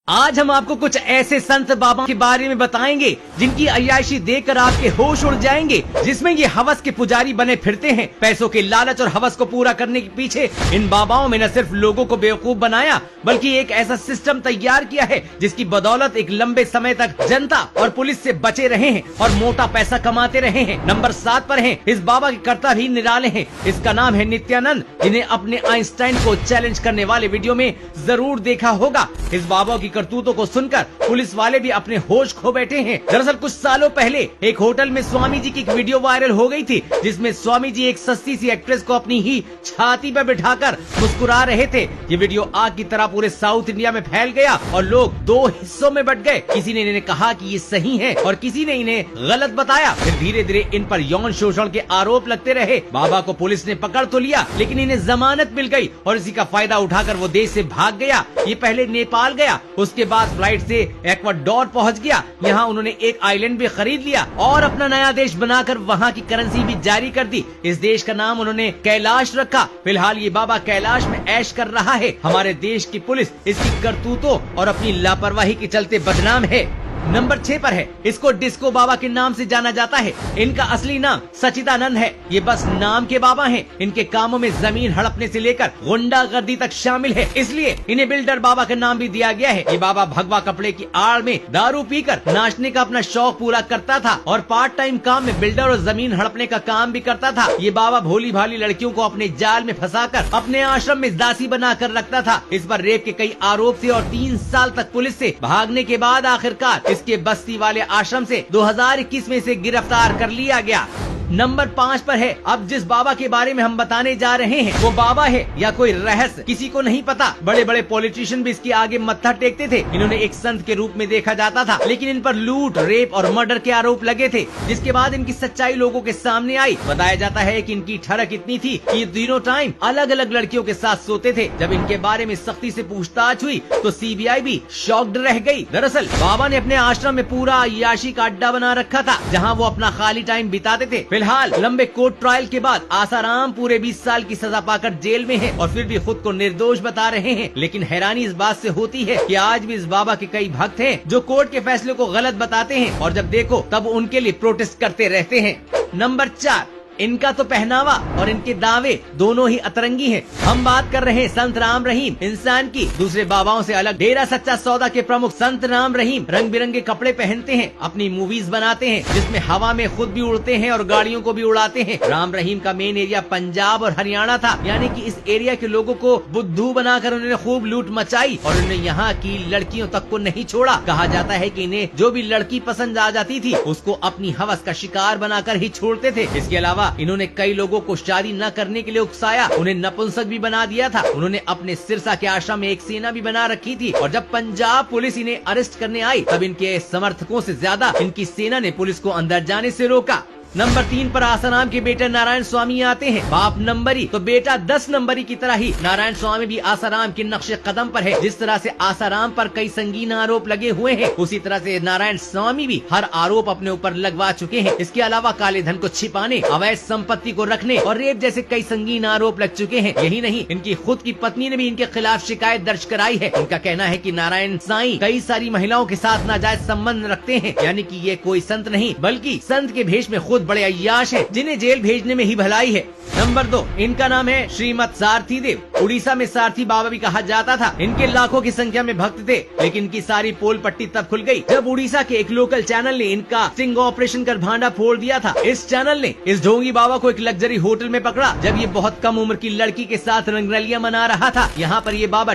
आज हम आपको कुछ ऐसे संत बाबा के बारे में बताएंगे जिनकी अय्याशी देखकर आपके होश उड़ जाएंगे, जिसमें ये हवस के पुजारी बने फिरते हैं। पैसों के लालच और हवस को पूरा करने के पीछे इन बाबाओं में न सिर्फ लोगों को बेवकूफ बनाया, बल्कि एक ऐसा सिस्टम तैयार किया है जिसकी बदौलत एक लंबे समय तक जनता और पुलिस से बचे रहे हैं और मोटा पैसा कमाते रहे हैं। नंबर 7 पर है इस बाबा के कर्ता भी निराले हैं। इसका नाम है नित्यानंद, जिन्हें अपने आइंस्टाइन को चैलेंज करने वाले वीडियो में जरूर देखा होगा। इस बाबा की करतूतों को सुनकर पुलिस वाले भी अपने होश खो बैठे हैं। दरअसल कुछ सालों पहले एक होटल में स्वामी जी की एक वीडियो वायरल हो गई थी, जिसमें स्वामी जी एक सस्ती सी एक्ट्रेस को अपनी ही छाती पर बिठाकर मुस्कुरा रहे थे। ये वीडियो आग की तरह पूरे साउथ इंडिया में फैल गया और लोग 2 हिस्सों में बट गए। किसी ने इन्हें कहा कि ये सही है और किसी ने इन्हें गलत बताया। फिर धीरे धीरे इन पर यौन शोषण के आरोप लगते रहे। बाबा को पुलिस ने पकड़ तो लिया, लेकिन इन्हें जमानत मिल गई और इसी का फायदा उठाकर वो देश से भाग गया। ये पहले नेपाल गया, उसके बाद फ्लाइट से इक्वाडोर पहुंच गया। यहाँ उन्होंने एक आइलैंड भी खरीद लिया और अपना नया देश बनाकर वहाँ की करेंसी भी जारी कर दी। इस देश का नाम उन्होंने कैलाश रखा। फिलहाल ये बाबा कैलाश में ऐश कर रहा है। हमारे देश की पुलिस इसकी करतूतों और अपनी लापरवाही के चलते बदनाम है। नंबर 6 पर है, इसको डिस्को बाबा के नाम से जाना जाता है। इनका असली नाम सचिदानंद है। ये बस नाम के बाबा हैं। इनके कामों में जमीन हड़पने से लेकर गुंडागर्दी तक शामिल है, इसलिए इन्हें बिल्डर बाबा का नाम भी दिया गया है। ये बाबा भगवा कपड़े की आड़ में दारू पीकर नाचने का अपना शौक पूरा करता था और पार्ट टाइम काम में बिल्डर और जमीन हड़पने का काम भी करता था। ये बाबा भोली भाली लड़कियों को अपने जाल में फंसाकर अपने आश्रम में दासी बना कर रखता था। इस पर रेप के कई आरोप थे और 3 साल तक पुलिस से भागने के बाद आखिरकार इसके बस्ती वाले आश्रम से 2021 में इसे गिरफ्तार कर लिया गया। नंबर 5 पर है, अब जिस बाबा के बारे में हम बताने जा रहे हैं वो बाबा है या कोई रहस्य किसी को नहीं पता। बड़े बड़े पॉलिटिशियन भी इसके आगे मत्था टेकते थे। इन्होंने एक संत के रूप में देखा जाता था, लेकिन इन पर लूट, रेप और मर्डर के आरोप लगे थे, जिसके बाद इनकी सच्चाई लोगों के सामने आई। बताया जाता है कि इनकी ठरक इतनी थी कि ये तीनों टाइम अलग अलग लड़कियों के साथ सोते थे। जब इनके बारे में सख्ती से पूछताछ हुई तो सीबीआई भी शॉक्ड रह गई। दरअसल बाबा ने अपने आश्रम में पूरा अय्याशी का अड्डा बना रखा था, जहाँ वो अपना खाली टाइम बिताते थे। फिलहाल लंबे कोर्ट ट्रायल के बाद आसाराम पूरे 20 साल की सजा पाकर जेल में है और फिर भी खुद को निर्दोष बता रहे हैं। लेकिन हैरानी इस बात से होती है कि आज भी इस बाबा के कई भक्त हैं जो कोर्ट के फैसले को गलत बताते हैं और जब देखो तब उनके लिए प्रोटेस्ट करते रहते हैं। नंबर 4, इनका तो पहनावा और इनके दावे दोनों ही अतरंगी हैं। हम बात कर रहे हैं संत राम रहीम इंसान की। दूसरे बाबाओं से अलग डेरा सच्चा सौदा के प्रमुख संत राम रहीम रंग बिरंगे कपड़े पहनते हैं, अपनी मूवीज बनाते हैं जिसमें हवा में खुद भी उड़ते हैं और गाड़ियों को भी उड़ाते हैं। राम रहीम का मेन एरिया पंजाब और हरियाणा था, यानी कि इस एरिया के लोगों को बुद्धू बनाकर उन्होंने खूब लूट मचाई और उन्होंने यहाँ की लड़कियों तक को नहीं छोड़ा। कहा जाता है कि इन्हें जो भी लड़की पसंद आ जाती थी उसको अपनी हवस का शिकार बनाकर ही छोड़ते थे। इसके अलावा इन्होंने कई लोगों को शादी न करने के लिए उकसाया, उन्हें नपुंसक भी बना दिया था। उन्होंने अपने सिरसा के आश्रम में एक सेना भी बना रखी थी और जब पंजाब पुलिस इन्हें अरेस्ट करने आई तब इनके समर्थकों से ज्यादा इनकी सेना ने पुलिस को अंदर जाने से रोका। नंबर 3 पर आसाराम के बेटे नारायण स्वामी आते हैं। बाप नंबरी तो बेटा 10 नंबरी की तरह ही नारायण स्वामी भी आसाराम के नक्शे कदम पर है। जिस तरह से आसाराम पर कई संगीन आरोप लगे हुए हैं, उसी तरह से नारायण स्वामी भी हर आरोप अपने ऊपर लगवा चुके हैं। इसके अलावा काले धन को छिपाने, अवैध संपत्ति को रखने और रेप जैसे कई संगीन आरोप लग चुके हैं। यही नहीं, इनकी खुद की पत्नी ने भी इनके खिलाफ शिकायत दर्ज कराई है। उनका कहना है कि नारायण साईं कई सारी महिलाओं के साथ नाजायज संबंध रखते हैं, यानी कि ये कोई संत नहीं बल्कि संत के भेष में खुद बड़े अय्याश हैं, जिन्हें जेल भेजने में ही भलाई है। नंबर 2, इनका नाम है श्रीमद सारथी देव। उड़ीसा में सारथी बाबा भी कहा जाता था। इनके लाखों की संख्या में भक्त थे, लेकिन इनकी सारी पोल पट्टी तब खुल गई जब उड़ीसा के एक लोकल चैनल ने इनका स्टिंग ऑपरेशन कर भांडा फोड़ दिया था। इस चैनल ने इस ढोंगी बाबा को एक लग्जरी होटल में पकड़ा जब ये बहुत कम उम्र की लड़की के साथ रंगरलियां मना रहा था। यहाँ पर ये बाबा